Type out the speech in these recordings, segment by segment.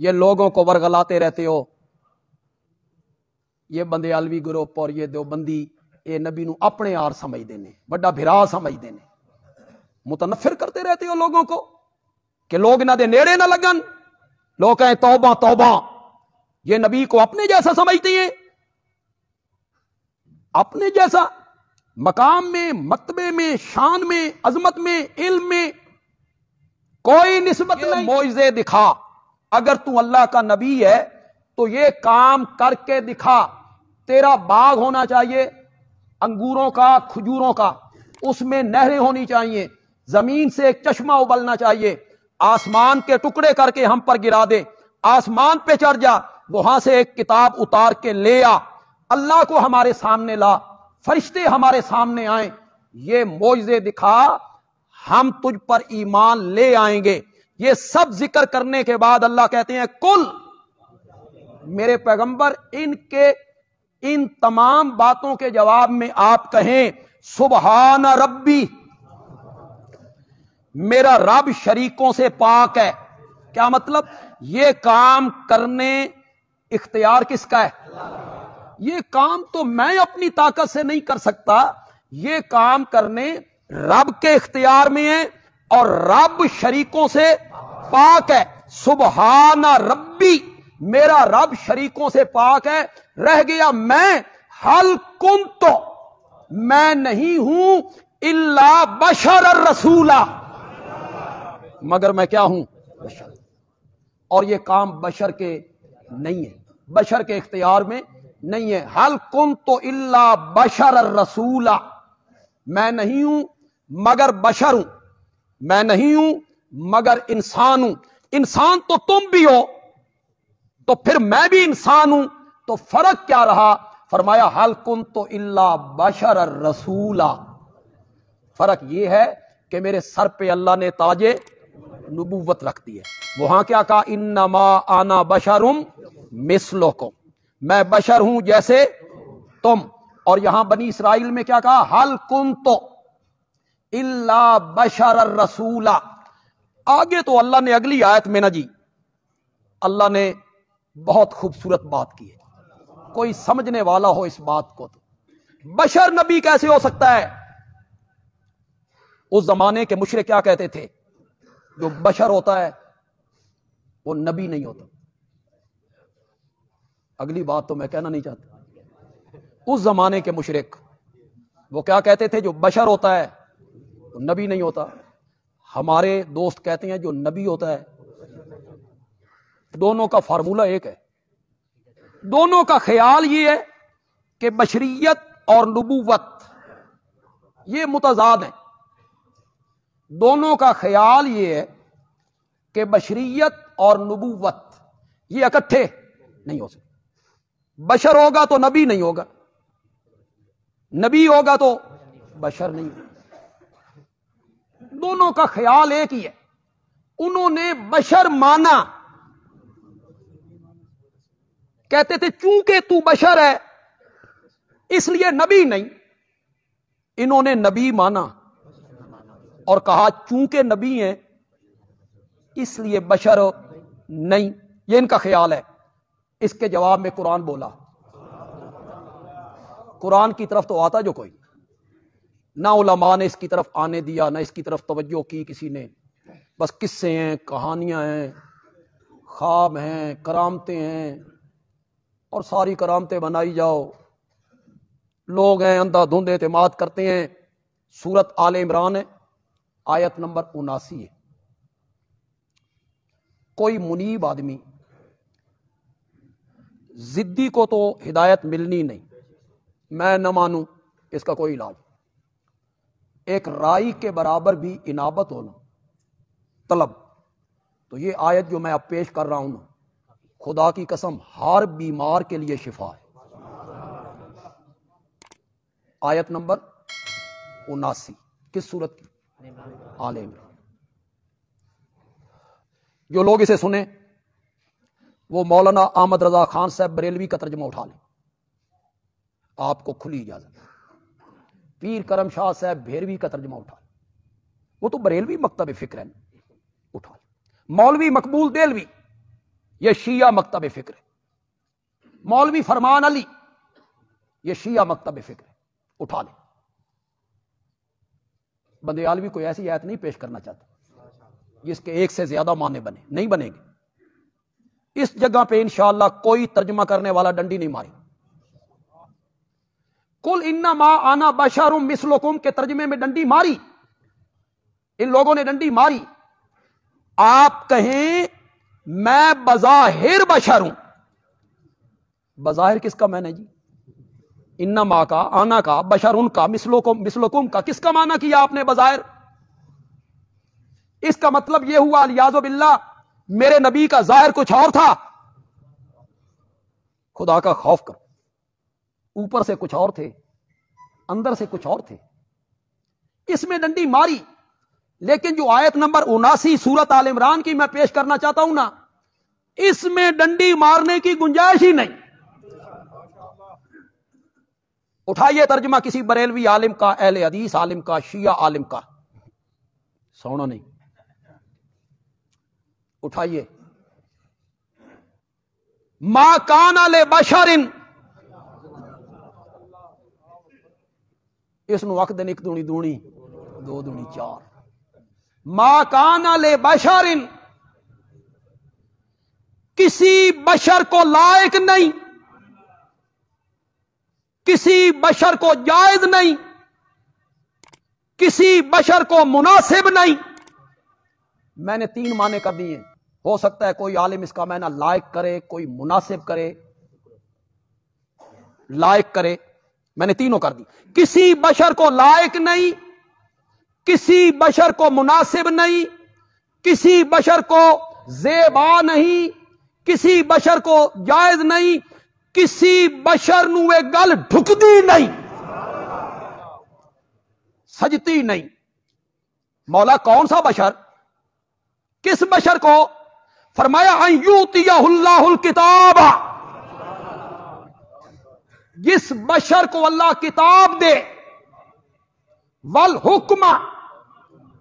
یہ لوگوں کو ورگلاتے رہتے ہو، یہ بندیالوی گروپ اور یہ دیوبندی یہ نبی نو اپنے یار سمجھتے ہیں، بڑا بھرا سمجھتے ہیں، متنفر کرتے رہتے ہو لوگوں کو کہ لوگ انہاں دے نیڑے نہ لگن، لوگ کہیں توبہ توبہ، یہ نبی کو اپنے جیسا سمجھتے ہیں، اپنے جیسا مقام میں، مرتبے میں، شان میں، عظمت میں، علم میں کوئی نسبت نہیں۔ معجزے دکھا، اگر تو اللہ کا نبی ہے تو یہ کام کر کے دکھا۔ تیرا باغ ہونا چاہیے انگوروں کا، کھجوروں کا، اس میں نہریں ہونی چاہیے، زمین سے ایک چشمہ ابلنا چاہیے، آسمان کے ٹکڑے کر کے ہم پر گرا دے، آسمان پہ چڑھ جا، وہاں سے ایک کتاب اتار کے لے آ، اللہ کو ہمارے سامنے لا، فرشتے ہمارے سامنے آئیں، یہ معجزے دکھا، ہم تجھ پر ایمان لے آئیں گے۔ یہ سب ذکر کرنے کے بعد اللہ کہتے ہیں کل، میرے پیغمبر ان تمام باتوں کے جواب میں آپ کہیں سبحان ربی، میرا رب شریکوں سے پاک ہے۔ کیا مطلب؟ یہ کام کرنے اختیار کس کا ہے؟ یہ کام تو میں اپنی طاقت سے نہیں کر سکتا، یہ کام کرنے رب کے اختیار میں ہے، اور رب شریکوں سے پاک ہے۔ سبحان ربی، میرا رب شریکوں سے پاک ہے۔ رہ گیا میں، حل کنت، میں نہیں ہوں الا بشر الرسولا، مگر میں کیا ہوں؟ بشر۔ اور یہ کام بشر کے نہیں ہے، بشر کے اختیار میں نہیں ہے۔ حل کنت الا بشر الرسولا، میں نہیں ہوں مگر بشر ہوں، میں نہیں ہوں مگر انسان ہوں۔ انسان تو تم بھی ہو، تو پھر میں بھی انسان ہوں، تو فرق کیا رہا؟ فرمایا حل کنت الا بشر الرسولا، فرق یہ ہے کہ میرے سر پہ اللہ نے تاج نبوت رکھ دی ہے۔ وہاں کیا کہا؟ انما انا بشر مثلکم، میں بشر ہوں جیسے تم۔ اور یہاں بنی اسرائیل میں کیا کہا؟ حل کنت الا بشر الرسولا۔ آگے تو اللہ نے اگلی آیت میں نا جی اللہ نے بہت خوبصورت بات کی ہے، کوئی سمجھنے والا ہو اس بات کو تو بشر نبی کیسے ہو سکتا ہے؟ اس زمانے کے مشرک کیا کہتے تھے؟ جو بشر ہوتا ہے وہ نبی نہیں ہوتا۔ اگلی بات تو میں کہنا نہیں چاہتا، اس زمانے کے مشرک وہ کیا کہتے تھے؟ جو بشر ہوتا ہے وہ نبی نہیں ہوتا۔ ہمارے دوست کہتے ہیں جو نبی ہوتا ہے، دونوں کا فارمولہ ایک ہے، دونوں کا خیال یہ ہے کہ بشریت اور نبوت یہ متضاد ہیں، دونوں کا خیال یہ ہے کہ بشریت اور نبوت یہ اکٹھے نہیں ہو سکتے۔ بشر ہوگا تو نبی نہیں ہوگا، نبی ہوگا تو بشر نہیں ہوگا، دونوں کا خیال ایک ہی ہے۔ انہوں نے بشر مانا، کہتے تھے چونکہ تو بشر ہے اس لیے نبی نہیں، انہوں نے نبی مانا اور کہا چونکہ نبی ہیں اس لیے بشر نہیں، یہ ان کا خیال ہے۔ اس کے جواب میں قرآن بولا، قرآن کی طرف تو آتا جو کوئی نہ، علماء نے اس کی طرف آنے دیا نہ اس کی طرف توجہ کی کسی نے، بس قصے ہیں، کہانیاں ہیں، خواب ہیں، کرامتیں ہیں، اور ساری کرامتیں بنائی جاؤ۔ لوگ ہیں اندھا دھند اعتماد کرتے ہیں۔ سورت آل عمران ہے، آیت نمبر 79 ہے۔ کوئی منیب آدمی، ضدی کو تو ہدایت ملنی نہیں، میں نہ مانوں، اس کا کوئی علاج۔ ایک رائی کے برابر بھی انابت ہونا طلب، تو یہ آیت جو میں اب پیش کر رہا ہوں خدا کی قسم ہر بیمار کے لیے شفا ہے۔ آیت نمبر 79 کس سورت کی؟ آل عمران۔ جو لوگ اسے سنیں وہ مولانا احمد رضا خان صاحب بریلوی کا ترجمہ اٹھا لیں، آپ کو کھلی اجازت۔ پیر کرم شاہ صاحب بھیروی کا ترجمہ اٹھا لیں، وہ تو بریلوی مکتب فکر ہے، اٹھا لیں۔ مولوی مقبول دہلوی یہ شیعہ مکتب فکر ہے. مولوی فرمان علی یہ شیعہ مکتب فکر ہے. اٹھا لیں. بندیالوی کوئی ایسی آیت نہیں پیش کرنا چاہتا جس کے ایک سے زیادہ معنی بنے، نہیں بنے گے. اس جگہ پہ انشاءاللہ کوئی ترجمہ کرنے والا ڈنڈی نہیں مارے. قل انما انا بشر مثلکم کے ترجمے میں ڈنڈی ماری، ان لوگوں نے ڈنڈی ماری. آپ کہیں میں بظاہر بشر ہوں. بظاہر کس کا معنی جی؟ انما کا، آنا کا، بشر کا، مثلکم کا کس کا معنی کیا آپ نے بظاہر؟ اس کا مطلب یہ ہوا الیاذ باللہ میرے نبی کا ظاہر کچھ اور تھا. خدا کا خوف کرو. اوپر سے کچھ اور تھے، اندر سے کچھ اور تھے. اس میں ڈنڈی ماری. لیکن جو آیت نمبر 79 سورت آل عمران کی میں پیش کرنا چاہتا ہوں نا، اس میں ڈنڈی مارنے کی گنجائش ہی نہیں. اٹھائیے ترجمہ کسی بریلوی عالم کا، اہل حدیث عالم کا، شیعہ عالم کا. سونا نہیں. اٹھائیے. ما کان لبشر، اس نو وقت ایک دونی دونی دو دونی چار. ما کان لبشر، کسی بشر کو لائق نہیں، کسی بشر کو جائز نہیں، کسی بشر کو مناسب نہیں. میں نے 3 معنی کر دیے. ہو سکتا ہے کوئی عالم اس کا معنی لائق کرے، کوئی مناسب کرے، لائق کرے. میں نے تینوں کر دی. کسی بشر کو لائق نہیں، کسی بشر کو مناسب نہیں، کسی بشر کو زیبا نہیں، کسی بشر کو جائز نہیں، کسی بشر نو گل ڈھکدی نہیں، سجتی نہیں. مولا کون سا بشر؟ کس بشر کو؟ فرمایا ان یؤتیہ اللہ الکتاب، جس بشر کو اللہ کتاب دے، والحکم،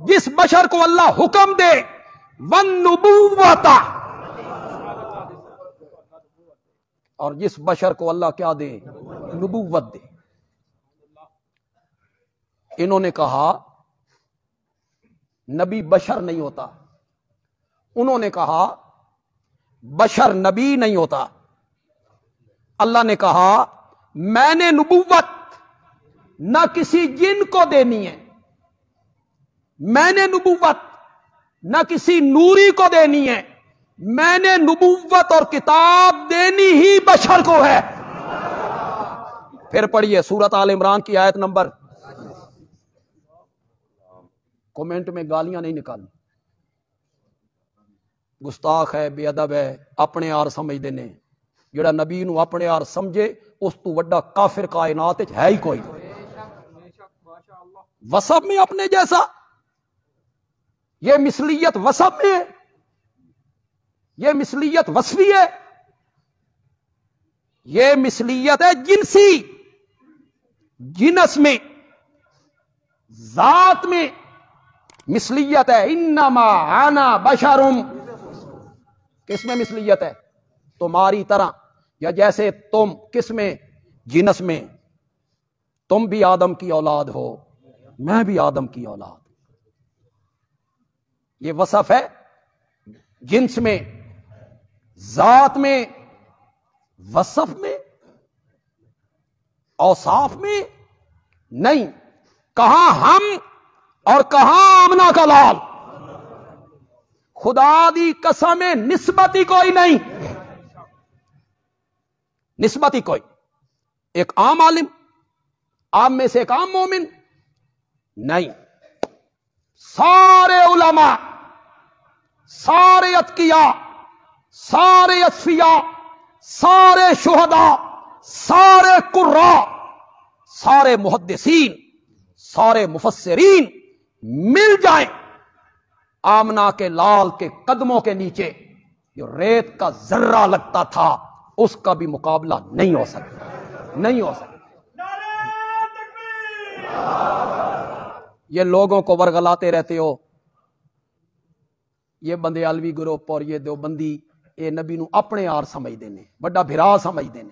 جس بشر کو اللہ حکم دے، والنبوۃ، اور جس بشر کو اللہ کیا دے؟ نبوت دے. انہوں نے کہا نبی بشر نہیں ہوتا، انہوں نے کہا بشر نبی نہیں ہوتا. اللہ نے کہا میں نے نبوت نہ کسی جن کو دینی ہے، میں نے نبوت نہ کسی نوری کو دینی ہے، میں نے نبوت اور کتاب دینی ہی بشر کو ہے. پھر پڑھیے سورت آل عمران کی آیت نمبر. کومنٹ میں گالیاں نہیں نکالنی. گستاخ ہے، بے ادب ہے، اپنے آر سمجھتے نے. جڑا نبی نو اپنے آر سمجھے اس تو وڈا کافر کائنات ہے ہی کوئی. وصف میں اپنے جیسا، یہ مثلیت وصف میں ہے، یہ مثلیت وصفی ہے، یہ مثلیت ہے جنسی. جنس میں، ذات میں مثلیت ہے. انما انا بشرم، کس میں مثلیت ہے؟ تمہاری طرح، یا جیسے تم. کس میں؟ جنس میں. تم بھی آدم کی اولاد ہو، میں بھی آدم کی اولاد. یہ وصف ہے جنس میں، ذات میں، وصف میں، اوصاف میں نہیں. کہاں ہم اور کہاں آمنہ کا لال. خدا دی قسم نسبت ہی کوئی نہیں، نسبت ہی کوئی. ایک عام عالم، عام میں سے ایک عام مومن نہیں. سارے علماء، سارے اتقیاء، سارے اصفیاء، سارے شہداء، سارے قراء، سارے محدثین، سارے مفسرین مل جائیں آمنہ کے لال کے قدموں کے نیچے، جو ریت کا ذرہ لگتا تھا اس کا بھی مقابلہ نہیں ہو سکتا، نہیں ہو سکتا. یہ لوگوں کو ورغلاتے رہتے ہو، یہ بندیالوی گروپ اور یہ دیوبندی اے نبی نو اپنے آر سمجھتے ہیں، بڑا بھرا سمجھتے ہیں،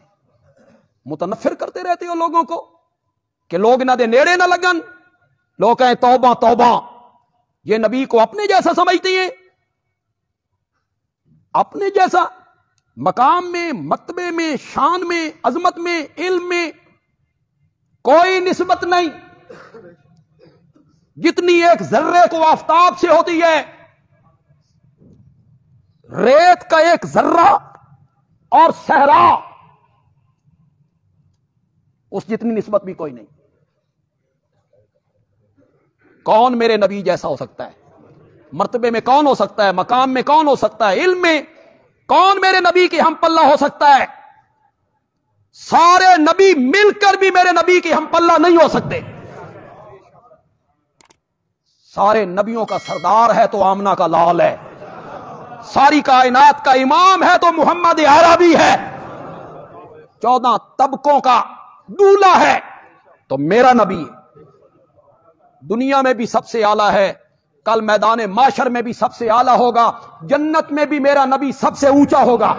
متنفر کرتے رہتے ہو لوگوں کو کہ لوگ انہاں دے نیڑے نہ لگن، لوگ کہیں توبہ توبہ، یہ نبی کو اپنے جیسا سمجھتے ہیں، اپنے جیسا مقام میں، مرتبے میں، شان میں، عظمت میں، علم میں کوئی نسبت نہیں، جتنی ایک ذرے کو آفتاب سے ہوتی ہے، ریت کا ایک ذرہ اور صحرا اس جتنی نسبت بھی کوئی نہیں۔ کون میرے نبی جیسا ہو سکتا ہے؟ مرتبے میں کون ہو سکتا ہے؟ مقام میں کون ہو سکتا ہے؟ علم میں کون میرے نبی کی ہم پلہ ہو سکتا ہے؟ سارے نبی مل کر بھی میرے نبی کی ہم پلہ نہیں ہو سکتے۔ سارے نبیوں کا سردار ہے تو آمنہ کا لال ہے، ساری کائنات کا امام ہے تو محمد عربی ہے، 14 طبقوں کا دولہ ہے تو میرا نبی دنیا میں بھی سب سے اعلیٰ ہے، کل میدان معاشر میں بھی سب سے اعلیٰ ہوگا، جنت میں بھی میرا نبی سب سے اونچا ہوگا۔